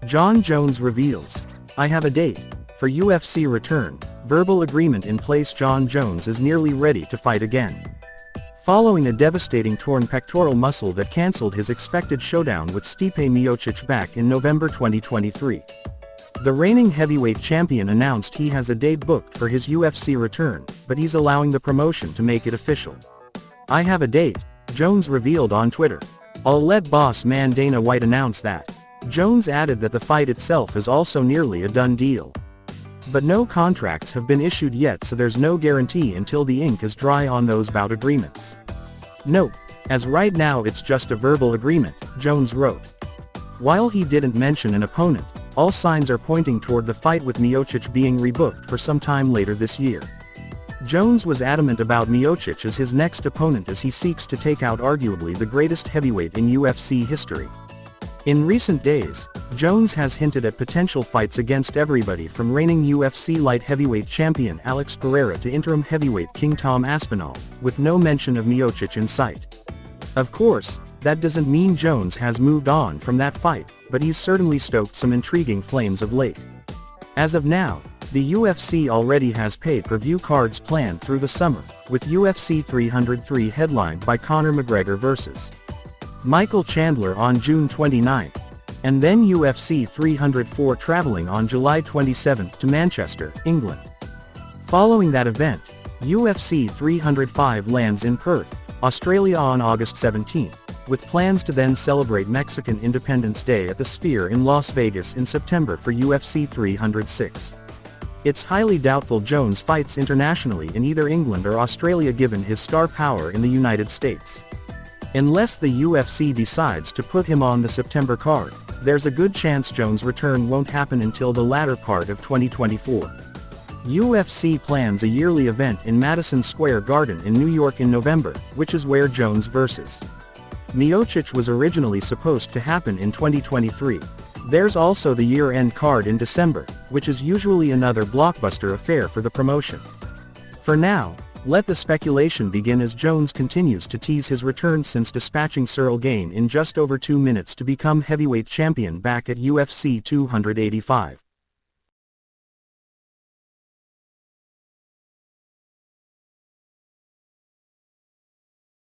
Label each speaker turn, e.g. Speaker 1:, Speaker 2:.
Speaker 1: Jon Jones reveals, "I have a date for UFC return, verbal agreement in place. Jon Jones is nearly ready to fight again." Following a devastating torn pectoral muscle that cancelled his expected showdown with Stipe Miocic back in November 2023. The reigning heavyweight champion announced he has a date booked for his UFC return, but he's allowing the promotion to make it official. "I have a date," Jones revealed on Twitter. "I'll let boss man Dana White announce that." Jones added that the fight itself is also nearly a done deal. But no contracts have been issued yet, so there's no guarantee until the ink is dry on those bout agreements. "Nope, as right now it's just a verbal agreement," Jones wrote. While he didn't mention an opponent, all signs are pointing toward the fight with Miocic being rebooked for some time later this year. Jones was adamant about Miocic as his next opponent as he seeks to take out arguably the greatest heavyweight in UFC history. In recent days, Jones has hinted at potential fights against everybody from reigning UFC light heavyweight champion Alex Pereira to interim heavyweight King Tom Aspinall, with no mention of Miocic in sight. Of course, that doesn't mean Jones has moved on from that fight, but he's certainly stoked some intriguing flames of late. As of now, the UFC already has pay-per-view cards planned through the summer, with UFC 303 headlined by Conor McGregor vs. Michael Chandler on June 29, and then UFC 304 traveling on July 27 to Manchester, England. Following that event, UFC 305 lands in Perth, Australia on August 17, with plans to then celebrate Mexican Independence Day at the Sphere in Las Vegas in September for UFC 306. It's highly doubtful Jones fights internationally in either England or Australia given his star power in the United States. Unless the UFC decides to put him on the September card, there's a good chance Jones' return won't happen until the latter part of 2024. UFC plans a yearly event in Madison Square Garden in New York in November, which is where Jones vs. Miocic was originally supposed to happen in 2023. There's also the year-end card in December, which is usually another blockbuster affair for the promotion. For now, let the speculation begin as Jones continues to tease his return since dispatching Cyril Gane in just over 2 minutes to become heavyweight champion back at UFC 285.